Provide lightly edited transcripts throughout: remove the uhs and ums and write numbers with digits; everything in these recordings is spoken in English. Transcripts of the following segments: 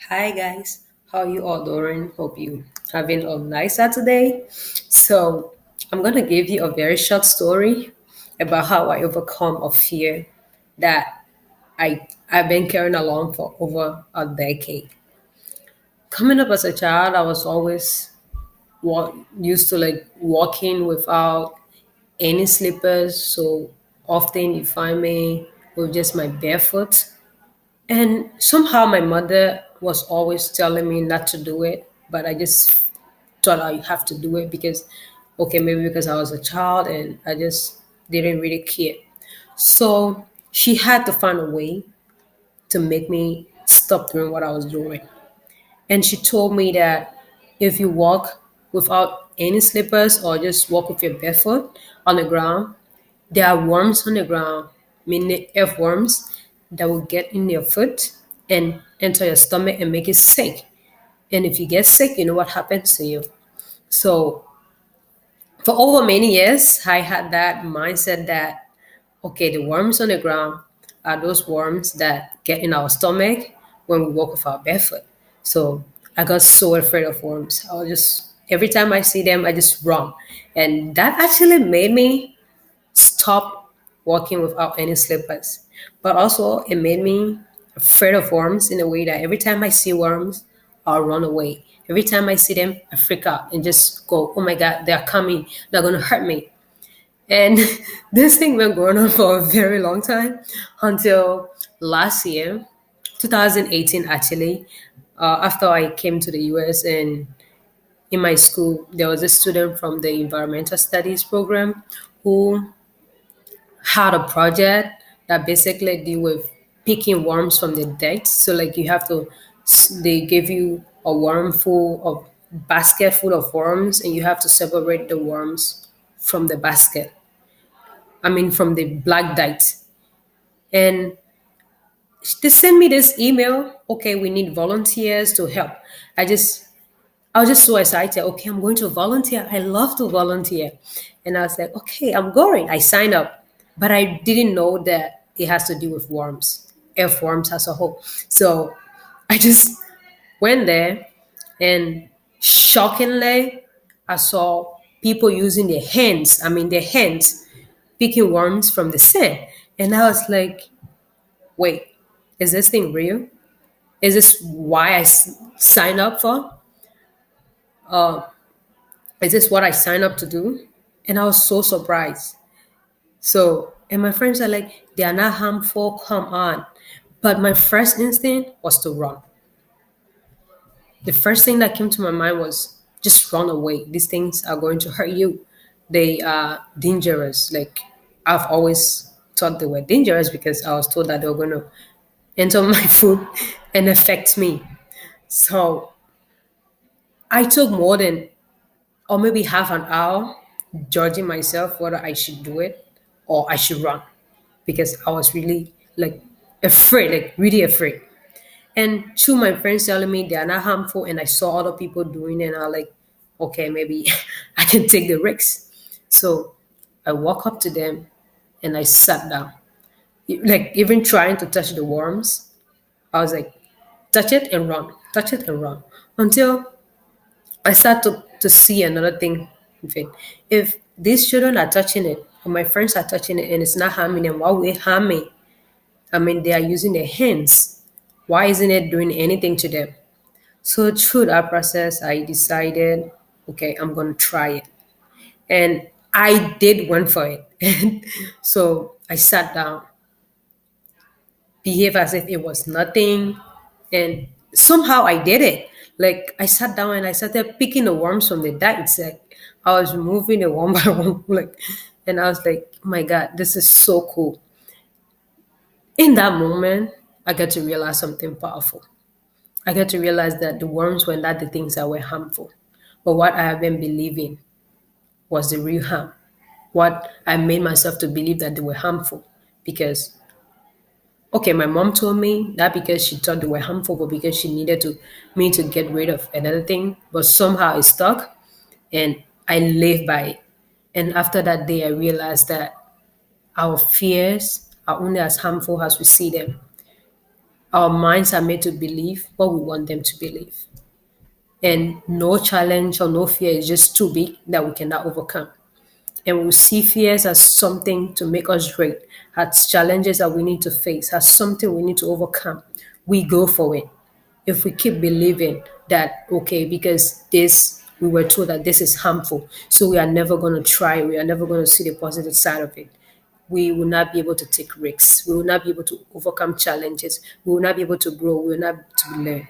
Hi guys, how you all doing? Hope you having a nice Saturday. So I'm gonna give you a very short story about how I overcome a fear that I've been carrying along for over a decade. Coming up as a child, I was always used to like walking without any slippers. So often you find me with just my barefoot. And somehow my mother was always telling me not to do it, but I just thought I have to do it because, okay, maybe because I was a child and I just didn't really care. So she had to find a way to make me stop doing what I was doing. And she told me that if you walk without any slippers or just walk with your barefoot on the ground, there are worms on the ground, meaning earthworms, that will get in your foot and enter your stomach and make you sick. And if you get sick, you know what happens to you. So for over many years, I had that mindset that, okay, the worms on the ground are those worms that get in our stomach when we walk with our barefoot. So I got so afraid of worms. I was just, every time I see them, I just run. And that actually made me stop walking without any slippers. But also, it made me afraid of worms in a way that every time I see worms, I'll run away. Every time I see them, I freak out and just go, oh my God, they're coming. They're going to hurt me. And this thing been going on for a very long time until last year, 2018 actually, after I came to the US. And in my school, there was a student from the environmental studies program who had a project that basically deal with picking worms from the dirt. So like you have to, they give you a worm full of basket full of worms, and you have to separate the worms from the basket. I mean, from the black dirt. And they sent me this email. Okay, we need volunteers to help. I just I was just so excited. Okay, I'm going to volunteer. I love to volunteer. And I was like, okay, I'm going. I signed up. But I didn't know that it has to do with worms, earthworms as a whole. So I just went there, and shockingly, I saw people using their hands, their hands, picking worms from the sand. And I was like, wait, is this thing real? Is this why signed up for? Is this what I signed up to do? And I was so surprised. So, and my friends are like, they are not harmful, come on. But my first instinct was to run. The first thing that came to my mind was just run away. These things are going to hurt you. They are dangerous. Like, I've always thought they were dangerous because I was told that they were going to enter my food and affect me. So, I took more than, or maybe half an hour judging myself whether I should do it or I should run, because I was really like afraid, like really afraid. And two, my friends telling me they are not harmful, and I saw other people doing it, and I was like, okay, maybe I can take the risks. So I walk up to them and I sat down. Like even trying to touch the worms, I was like, touch it and run, touch it and run. Until I start to see another thing. With it. If these children are touching it, or my friends are touching it, and it's not harming them, why would it harm me? They are using their hands. Why isn't it doing anything to them? So through that process, I decided, okay, I'm gonna try it, and I did went for it. And so I sat down, behave as if it was nothing, and somehow I did it. Like I sat down and I started picking the worms from the dirt. It's like I was removing it one by one, like, and I was like, oh my god, this is so cool. In that moment, I got to realize something powerful. I got to realize that the worms were not the things that were harmful, but what I have been believing was the real harm. What I made myself to believe that they were harmful, because okay, my mom told me that because she thought they were harmful, but because she needed to me to get rid of another thing, but somehow it stuck, and I live by it. And after that day, I realized that our fears are only as harmful as we see them. Our minds are made to believe what we want them to believe. And no challenge or no fear is just too big that we cannot overcome. And we see fears as something to make us great, as challenges that we need to face, as something we need to overcome. We go for it. If we keep believing that, okay, because this, we were told that this is harmful, so we are never going to try, we are never going to see the positive side of it, we will not be able to take risks. We will not be able to overcome challenges. We will not be able to grow. We will not be able to learn.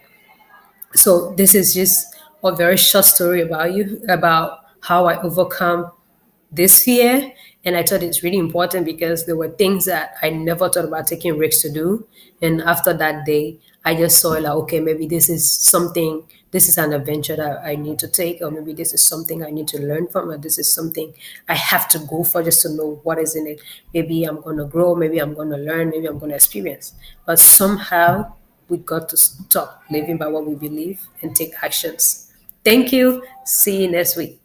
So this is just a very short story about you, about how I overcome this year. And I thought it's really important because there were things that I never thought about taking risks to do. And after that day, I just saw like, okay, maybe this is something, this is an adventure that I need to take, or maybe this is something I need to learn from, or this is something I have to go for just to know what is in it. Maybe I'm going to grow, maybe I'm going to learn, maybe I'm going to experience. But somehow we got to stop living by what we believe and take actions. Thank you. See you next week.